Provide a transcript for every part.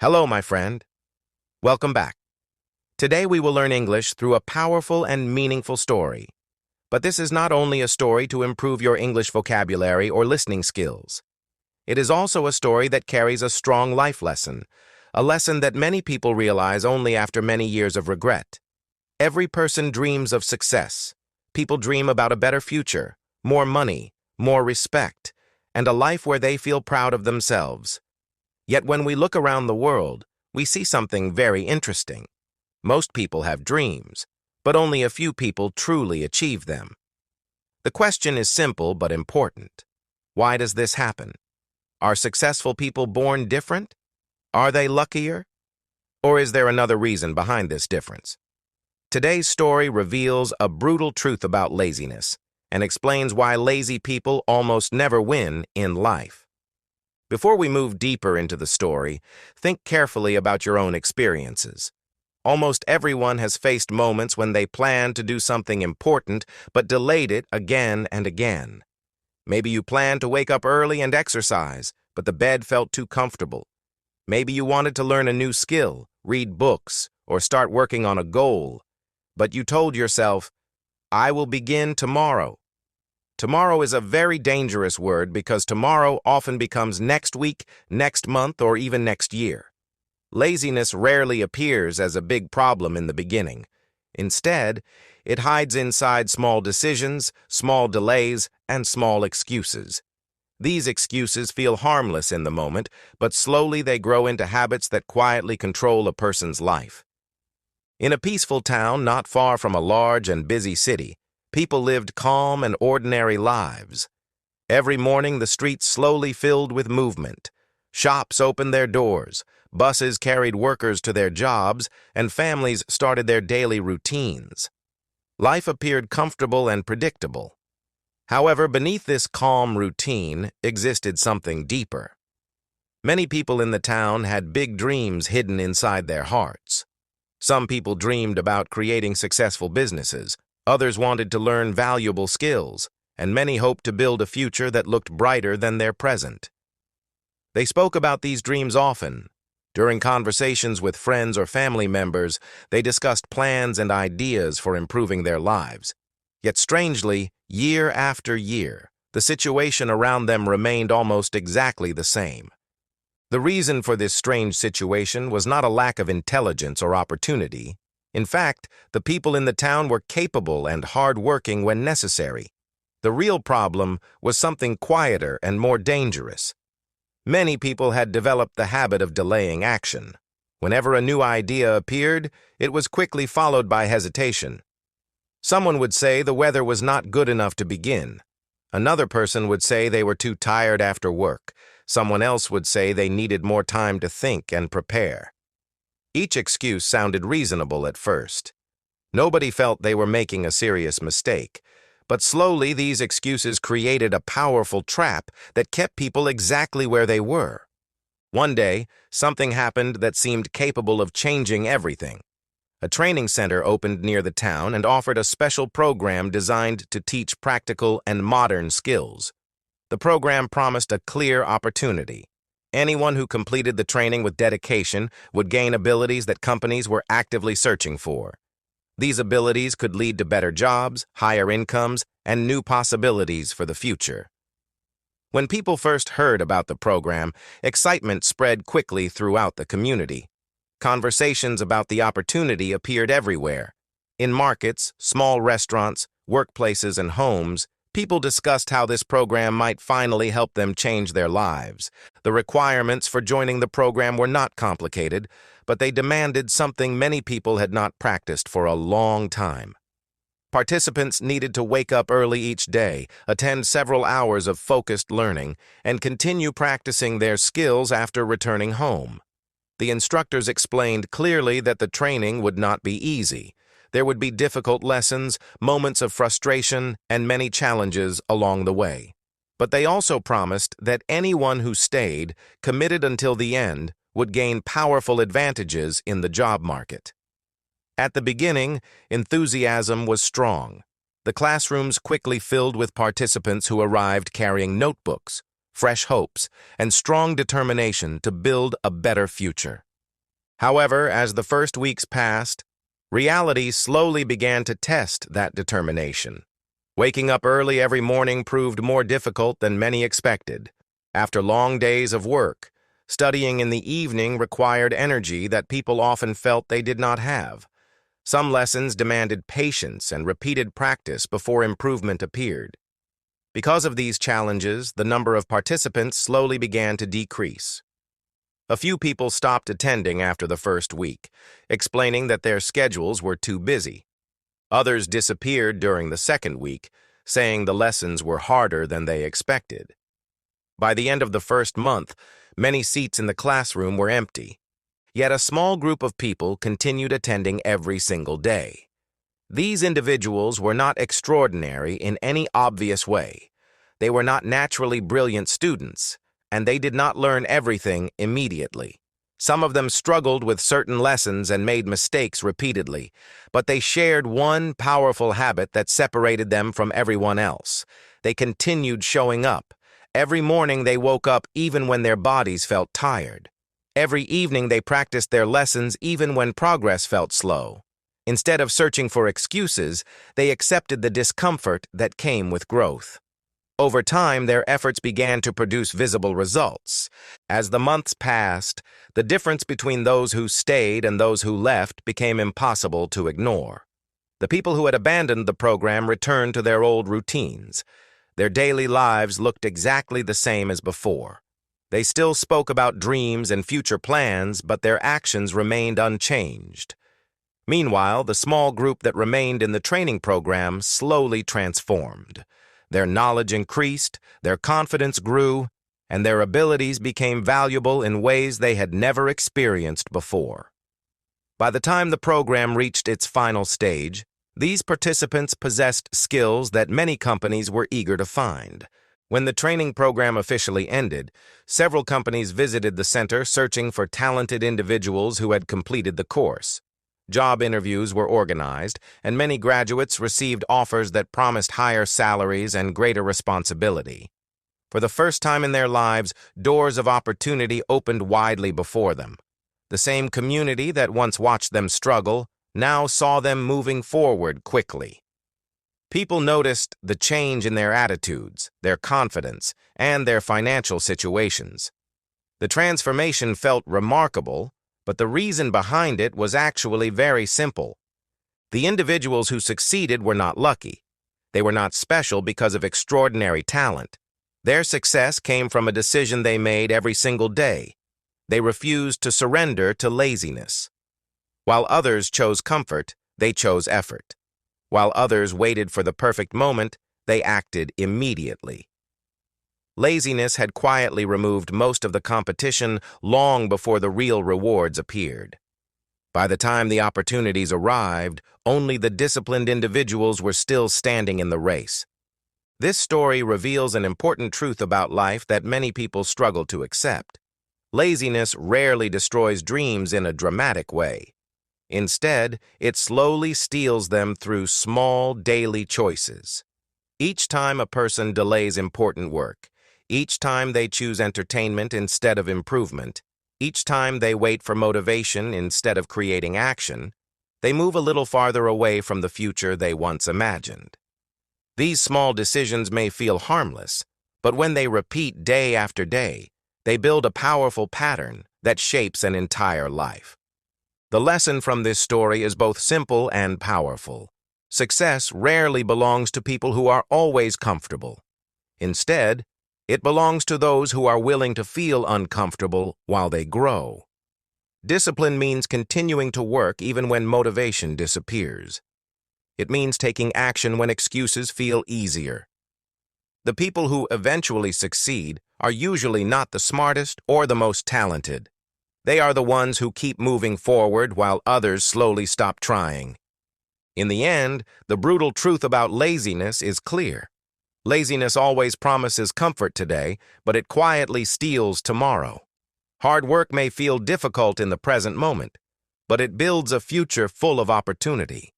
Hello, my friend. Welcome back. Today we will learn English through a powerful and meaningful story. But this is not only a story to improve your English vocabulary or listening skills. It is also a story that carries a strong life lesson, a lesson that many people realize only after many years of regret. Every person dreams of success. People dream about a better future, more money, more respect, and a life where they feel proud of themselves. Yet when we look around the world, we see something very interesting. Most people have dreams, but only a few people truly achieve them. The question is simple but important. Why does this happen? Are successful people born different? Are they luckier? Or is there another reason behind this difference? Today's story reveals a brutal truth about laziness and explains why lazy people almost never win in life. Before we move deeper into the story, think carefully about your own experiences. Almost everyone has faced moments when they planned to do something important but delayed it again and again. Maybe you planned to wake up early and exercise, but the bed felt too comfortable. Maybe you wanted to learn a new skill, read books, or start working on a goal, but you told yourself, "I will begin tomorrow." Tomorrow is a very dangerous word because tomorrow often becomes next week, next month, or even next year. Laziness rarely appears as a big problem in the beginning. Instead, it hides inside small decisions, small delays, and small excuses. These excuses feel harmless in the moment, but slowly they grow into habits that quietly control a person's life. In a peaceful town not far from a large and busy city, people lived calm and ordinary lives. Every morning the streets slowly filled with movement. Shops opened their doors, buses carried workers to their jobs, and families started their daily routines. Life appeared comfortable and predictable. However, beneath this calm routine existed something deeper. Many people in the town had big dreams hidden inside their hearts. Some people dreamed about creating successful businesses. Others wanted to learn valuable skills, and many hoped to build a future that looked brighter than their present. They spoke about these dreams often. During conversations with friends or family members, they discussed plans and ideas for improving their lives. Yet strangely, year after year, the situation around them remained almost exactly the same. The reason for this strange situation was not a lack of intelligence or opportunity. In fact, the people in the town were capable and hard-working when necessary. The real problem was something quieter and more dangerous. Many people had developed the habit of delaying action. Whenever a new idea appeared, it was quickly followed by hesitation. Someone would say the weather was not good enough to begin. Another person would say they were too tired after work. Someone else would say they needed more time to think and prepare. Each excuse sounded reasonable at first. Nobody felt they were making a serious mistake, but slowly these excuses created a powerful trap that kept people exactly where they were. One day, something happened that seemed capable of changing everything. A training center opened near the town and offered a special program designed to teach practical and modern skills. The program promised a clear opportunity. Anyone who completed the training with dedication would gain abilities that companies were actively searching for. These abilities could lead to better jobs, higher incomes, and new possibilities for the future. When people first heard about the program, excitement spread quickly throughout the community. Conversations about the opportunity appeared everywhere. In markets, small restaurants, workplaces, and homes, people discussed how this program might finally help them change their lives. The requirements for joining the program were not complicated, but they demanded something many people had not practiced for a long time. Participants needed to wake up early each day, attend several hours of focused learning, and continue practicing their skills after returning home. The instructors explained clearly that the training would not be easy. There would be difficult lessons, moments of frustration, and many challenges along the way. But they also promised that anyone who stayed, committed until the end, would gain powerful advantages in the job market. At the beginning, enthusiasm was strong. The classrooms quickly filled with participants who arrived carrying notebooks, fresh hopes, and strong determination to build a better future. However, as the first weeks passed, reality slowly began to test that determination. Waking up early every morning proved more difficult than many expected. After long days of work, studying in the evening required energy that people often felt they did not have. Some lessons demanded patience and repeated practice before improvement appeared. Because of these challenges, the number of participants slowly began to decrease. A few people stopped attending after the first week, explaining that their schedules were too busy. Others disappeared during the second week, saying the lessons were harder than they expected. By the end of the first month, many seats in the classroom were empty. Yet a small group of people continued attending every single day. These individuals were not extraordinary in any obvious way. They were not naturally brilliant students, and they did not learn everything immediately. Some of them struggled with certain lessons and made mistakes repeatedly, but they shared one powerful habit that separated them from everyone else. They continued showing up. Every morning they woke up even when their bodies felt tired. Every evening they practiced their lessons even when progress felt slow. Instead of searching for excuses, they accepted the discomfort that came with growth. Over time, their efforts began to produce visible results. As the months passed, the difference between those who stayed and those who left became impossible to ignore. The people who had abandoned the program returned to their old routines. Their daily lives looked exactly the same as before. They still spoke about dreams and future plans, but their actions remained unchanged. Meanwhile, the small group that remained in the training program slowly transformed. Their knowledge increased, their confidence grew, and their abilities became valuable in ways they had never experienced before. By the time the program reached its final stage, these participants possessed skills that many companies were eager to find. When the training program officially ended, several companies visited the center searching for talented individuals who had completed the course. Job interviews were organized, and many graduates received offers that promised higher salaries and greater responsibility. For the first time in their lives, doors of opportunity opened widely before them. The same community that once watched them struggle now saw them moving forward quickly. People noticed the change in their attitudes, their confidence, and their financial situations. The transformation felt remarkable, but the reason behind it was actually very simple. The individuals who succeeded were not lucky. They were not special because of extraordinary talent. Their success came from a decision they made every single day. They refused to surrender to laziness. While others chose comfort, they chose effort. While others waited for the perfect moment, they acted immediately. Laziness had quietly removed most of the competition long before the real rewards appeared. By the time the opportunities arrived, only the disciplined individuals were still standing in the race. This story reveals an important truth about life that many people struggle to accept. Laziness rarely destroys dreams in a dramatic way. Instead, it slowly steals them through small daily choices. Each time a person delays important work, each time they choose entertainment instead of improvement, each time they wait for motivation instead of creating action, they move a little farther away from the future they once imagined. These small decisions may feel harmless, but when they repeat day after day, they build a powerful pattern that shapes an entire life. The lesson from this story is both simple and powerful. Success rarely belongs to people who are always comfortable. Instead, it belongs to those who are willing to feel uncomfortable while they grow. Discipline means continuing to work even when motivation disappears. It means taking action when excuses feel easier. The people who eventually succeed are usually not the smartest or the most talented. They are the ones who keep moving forward while others slowly stop trying. In the end, the brutal truth about laziness is clear. Laziness always promises comfort today, but it quietly steals tomorrow. Hard work may feel difficult in the present moment, but it builds a future full of opportunity.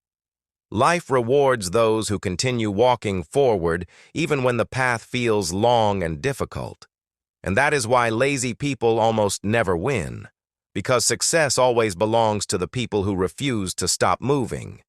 Life rewards those who continue walking forward even when the path feels long and difficult. And that is why lazy people almost never win. because success always belongs to the people who refuse to stop moving.